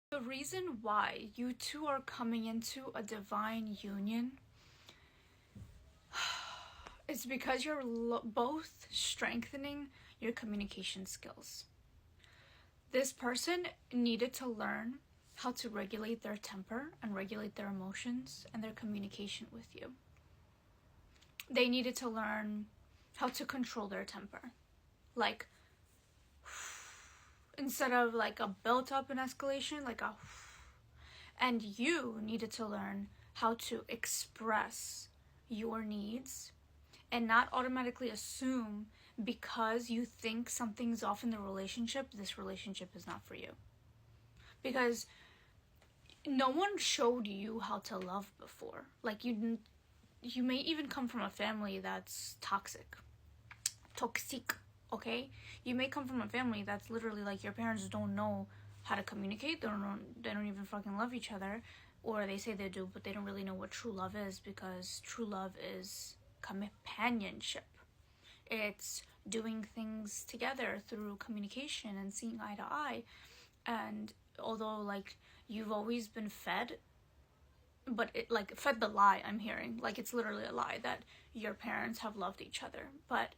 The reason why you two are coming into a divine union is because you're both strengthening your communication skills. This person needed to learn how to regulate their temper and regulate their emotions and their communication with you. They needed to learn how to control their temper. Like, instead of like a built up in escalation, like a. And you needed to learn how to express your needs and not automatically assume because you think something's off in the relationship, this relationship is not for you. Because no one showed you how to love before. Like, you may even come from a family that's toxic, okay? You may come from a family that's literally like your parents don't know how to communicate. They don't even fucking love each other, or they say they do, but they don't really know what true love is, because true love is companionship. It's doing things together through communication and seeing eye to eye. And although like you've always been fed, but it like fed the lie, I'm hearing, like it's literally a lie that your parents have loved each other. But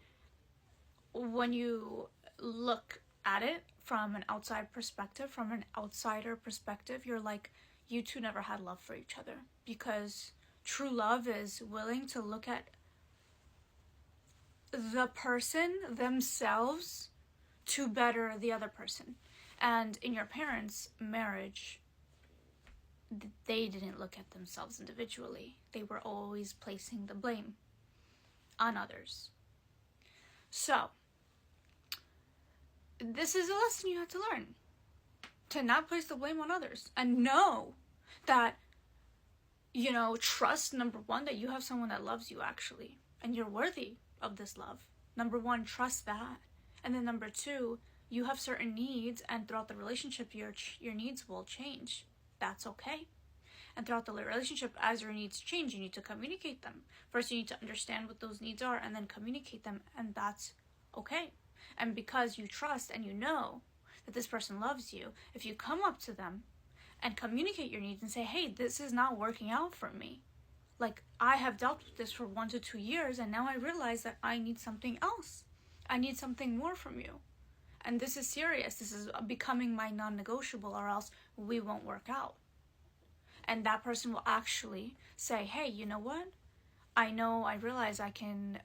when you look at it from an outside perspective, from an outsider perspective, you're like, you two never had love for each other, because true love is willing to look at the person themselves to better the other person. And in your parents' marriage, they didn't look at themselves individually. They were always placing the blame on others. So, this is a lesson you have to learn. To not place the blame on others. And know that, trust, number one, that you have someone that loves you actually. And you're worthy of this love. Number one, trust that. And then number two, you have certain needs, and throughout the relationship, your needs will change. That's okay. And throughout the relationship, as your needs change, you need to communicate them. First, you need to understand what those needs are, and then communicate them, and that's okay. And because you trust and you know that this person loves you, if you come up to them and communicate your needs and say, hey, this is not working out for me. Like, I have dealt with this for 1 to 2 years, and now I realize that I need something else. I need something more from you. And this is serious. This is becoming my non-negotiable, or else we won't work out. And that person will actually say, hey, you know what? I realize I can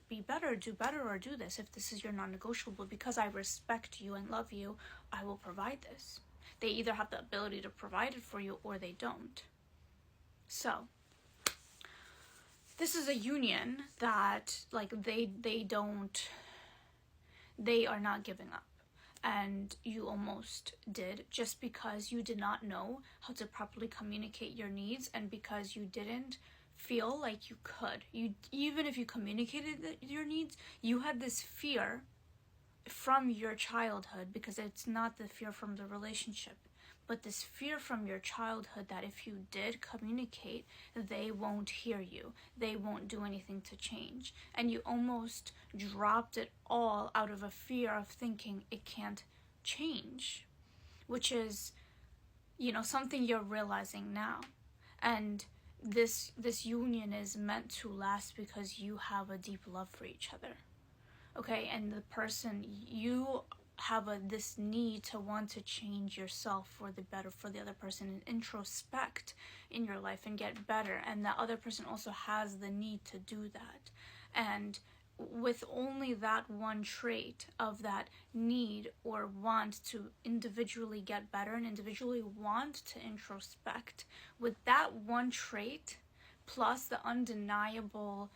be better, do better, or do this. If this is your non-negotiable, because I respect you and love you, I will provide this. They either have the ability to provide it for you, or they don't. So, this is a union that, like, they are not giving up. And you almost did, just because you did not know how to properly communicate your needs, and because you didn't feel like you could. Even if you communicated your needs, you had this fear from your childhood, because it's not the fear from the relationship, but this fear from your childhood that if you did communicate, they won't hear you. They won't do anything to change. And you almost dropped it all out of a fear of thinking it can't change, which is, something you're realizing now. And this union is meant to last because you have a deep love for each other. Okay, and the person, you have this need to want to change yourself for the better for the other person, and introspect in your life and get better, and the other person also has the need to do that. And with only that one trait of that need or want to individually get better and individually want to introspect, with that one trait plus the undeniable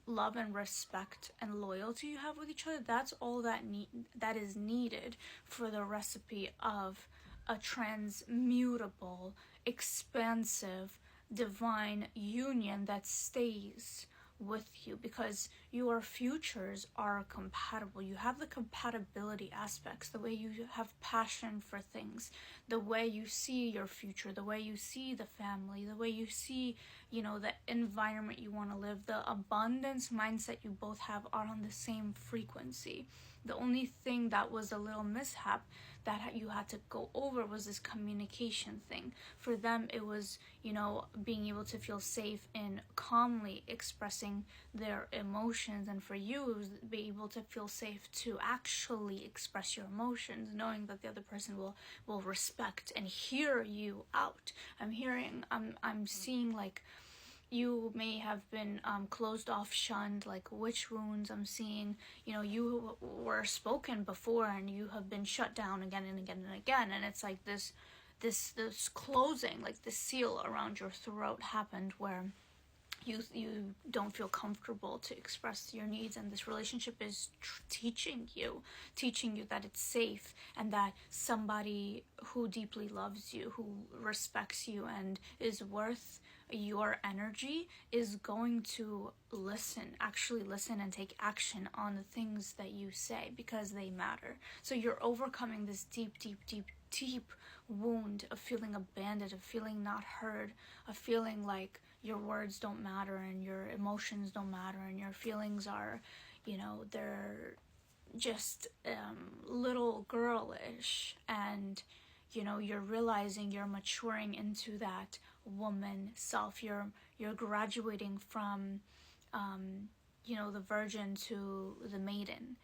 love and respect and loyalty you have with each other, that's all that is needed for the recipe of a transmutable, expansive, divine union that stays with you, because your futures are compatible. You have the compatibility aspects, the way you have passion for things, the way you see your future, the way you see the family, the way you see, the environment you want to live, the abundance mindset you both have are on the same frequency. The only thing that was a little mishap that you had to go over was this communication thing. For them, it was, being able to feel safe in calmly expressing their emotions, and for you, it was be able to feel safe to actually express your emotions, knowing that the other person will respect and hear you out. I'm seeing like you may have been closed off, shunned, like witch wounds. I'm seeing, you were spoken before and you have been shut down again and again and again, and it's like this closing, like the seal around your throat happened, where you don't feel comfortable to express your needs, and this relationship is teaching you that it's safe, and that somebody who deeply loves you, who respects you and is worth your energy, is going to actually listen and take action on the things that you say, because they matter. So you're overcoming this deep wound of feeling abandoned, of feeling not heard, of feeling like your words don't matter and your emotions don't matter, and your feelings are, they're just little girlish, and you're realizing you're maturing into that woman self. You're graduating from the virgin to the maiden,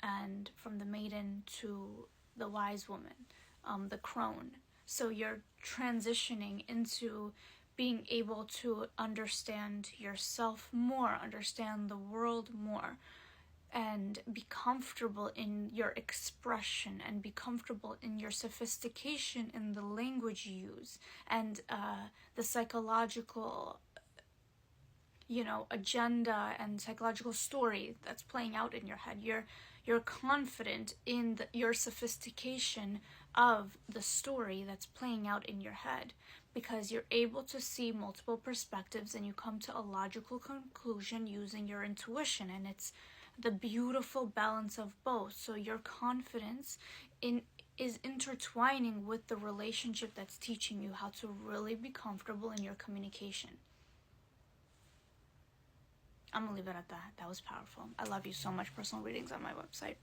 and from the maiden to the wise woman, the crone. So you're transitioning into being able to understand yourself more, understand the world more, and be comfortable in your expression, and be comfortable in your sophistication in the language you use, and the psychological agenda and psychological story that's playing out in your head. You're confident in your sophistication of the story that's playing out in your head, because you're able to see multiple perspectives and you come to a logical conclusion using your intuition, and it's the beautiful balance of both. So your confidence is intertwining with the relationship that's teaching you how to really be comfortable in your communication. I'm gonna leave it at that. That was powerful. I love you so much. Personal readings on my website.